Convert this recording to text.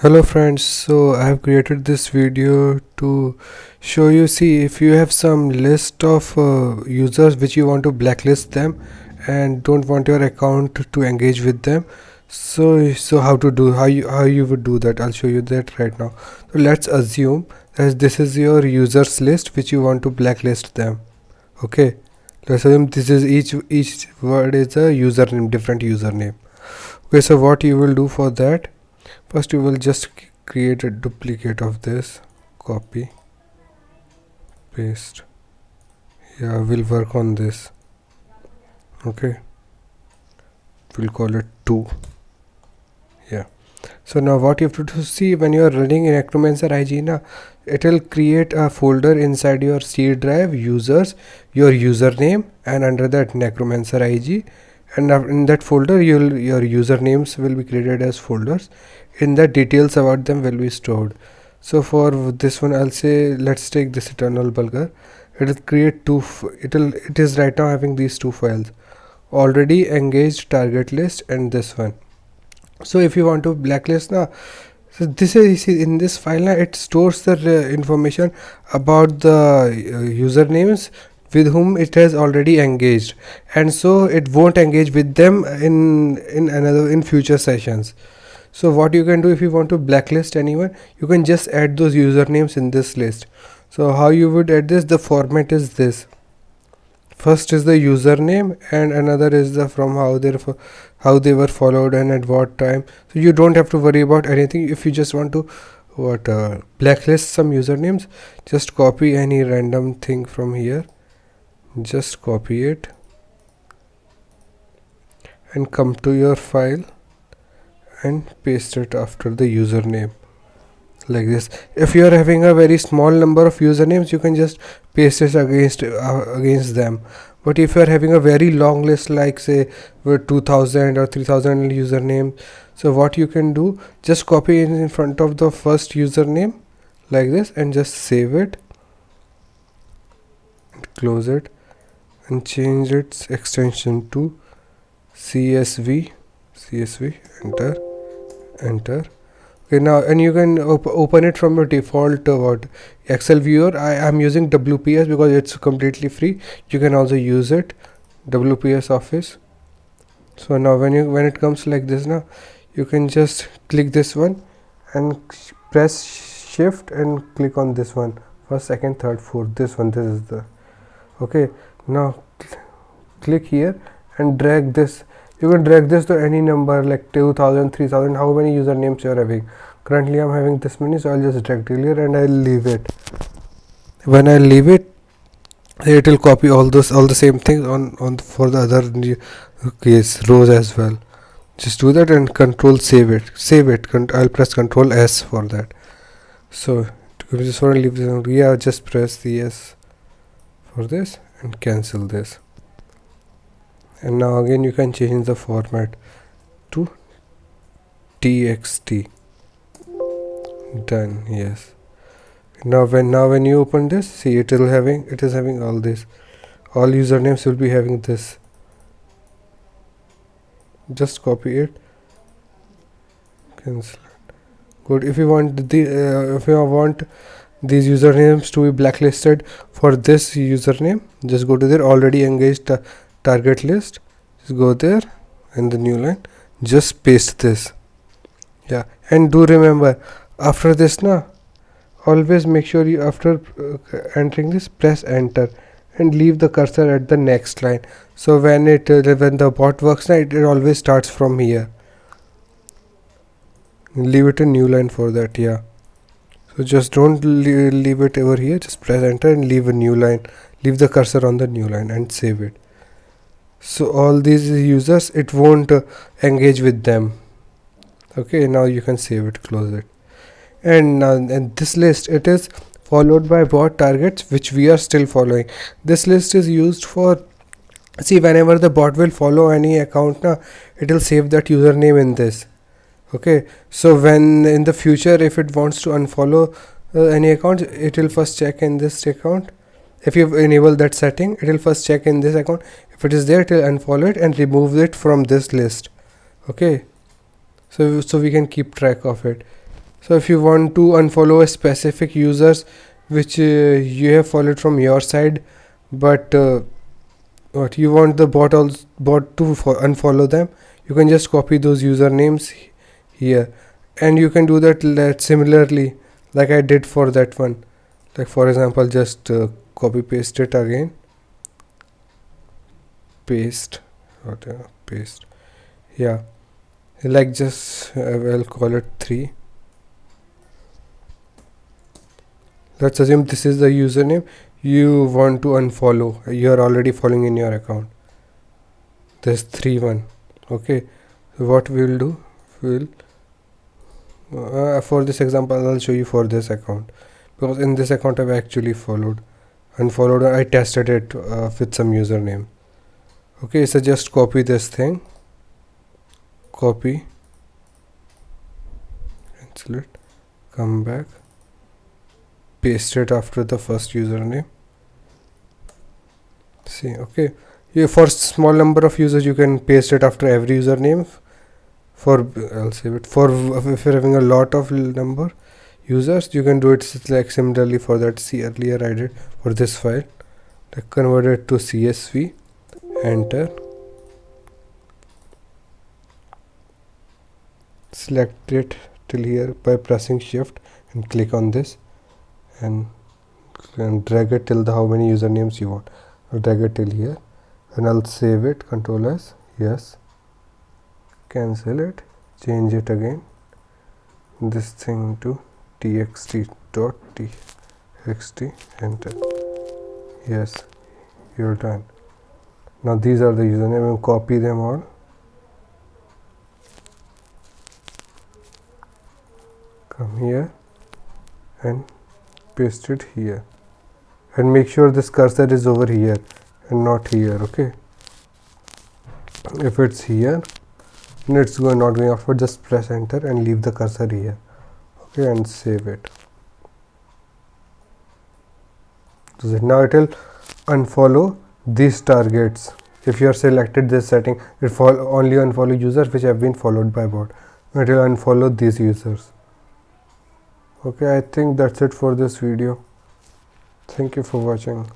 Hello friends, so I have created this video to show you, see, if you have some list of users which you want to blacklist them and don't want your account to engage with them. So how to do, how you would do that, I'll show you that right now. So let's assume that this is your users list which you want to blacklist them. Okay, let's assume this is each word is a username, different username. Okay, so what you will do for that, first you will just create a duplicate of this, copy, paste. Yeah, we'll work on this. Okay, we'll call it 2. Yeah, so now what you have to do, see, when you are running in Acromancer IG, it will create a folder inside your C drive, users, your username, and under that Necromancer IG, and in that folder your usernames will be created as folders. In that, details about them will be stored. So for this one, I'll say, let's take this Eternal Bulgar. It will create it is right now having these two files, already engaged target list and this one. So if you want to blacklist now, so this is in this file now, it stores the information about the usernames with whom it has already engaged, and so it won't engage with them in future sessions. So what you can do, if you want to blacklist anyone, you can just add those usernames in this list. So how you would add this, the format is this: first is the username and another is the from how they were followed and at what time. So you don't have to worry about anything. If you just want to blacklist some usernames, just copy any random thing from here, just copy it and come to your file and paste it after the username, like this. If you are having a very small number of usernames, you can just paste it against them. But if you are having a very long list, like say with 2000 or 3000 usernames, so what you can do, just copy it in front of the first username like this and just save it and close it and change its extension to CSV. Enter. Okay, now, and you can open it from your default Excel viewer. I am using WPS because it's completely free. You can also use it, WPS Office. So now when it comes like this, now you can just click this one and press shift and click on this one, first, second, third, fourth, this one, this is the okay. Now click here and drag this. You can drag this to any number like 2000, 3000, how many usernames you are having. Currently I'm having this many, so I'll just drag till here and I'll leave it. When I leave it, it will copy all the same things on for the other case rows as well. Just do that and control save it. I'll press control S for that. So I just want to leave this out. Yeah, just press the S for this and cancel this. And now again you can change the format to txt. Done. Yes. Now when you open this, see, it is having all this. All usernames will be having this. Just copy it, cancel it. Good. If you want these usernames to be blacklisted for this username, just go to their already engaged target list. Just go there in the new line, just paste this. Yeah, and do remember, after this always make sure you, after entering this, press enter and leave the cursor at the next line. So when the bot works it always starts from here. Leave it a new line for that. Yeah, so just don't leave it over here, just press enter and leave a new line, leave the cursor on the new line and save it. So all these users, it won't engage with them. Okay, now you can save it, close it. And this list, it is followed by bot targets which we are still following. This list is used for, see, whenever the bot will follow any account, it will save that username in this. Okay, so when in the future if it wants to unfollow any account, it will first check in this account. If you enable that setting, it will first check in this account. If it is there, it will unfollow it and remove it from this list. Okay, so we can keep track of it. So if you want to unfollow a specific users which you have followed from your side, but what you want the bot to unfollow them, you can just copy those usernames here, and you can do that similarly like I did for that one. Like for example, just copy paste it again, paste, paste, yeah, like just I'll call it 3. Let's assume this is the username you want to unfollow. You are already following in your account. There's 3 1. Okay, so what we will do, we'll for this example I'll show you for this account, because in this account I've actually unfollowed. I tested it with some username. Okay, so just copy this thing, copy, cancel it, come back, paste it after the first username. See, okay, for small number of users you can paste it after every username. I'll save it. For if you're having a lot of number users, you can do it like similarly for that. See, earlier I did for this file, like convert it to CSV, enter, select it till here by pressing shift and click on this, and drag it till how many usernames you want. I'll drag it till here, and I'll save it, control S, yes, cancel it, change it again, this thing to txt.txt, enter, yes, you're done. Now these are the username, and copy them all, come here and paste it here, and make sure this cursor is over here and not here. Okay, if it's here and it's not going upward, just press enter and leave the cursor here. Okay, and save it. So now it will unfollow these targets. If you are selected this setting, it only unfollow users which have been followed by bot. It will unfollow these users. Okay, I think that's it for this video. Thank you for watching.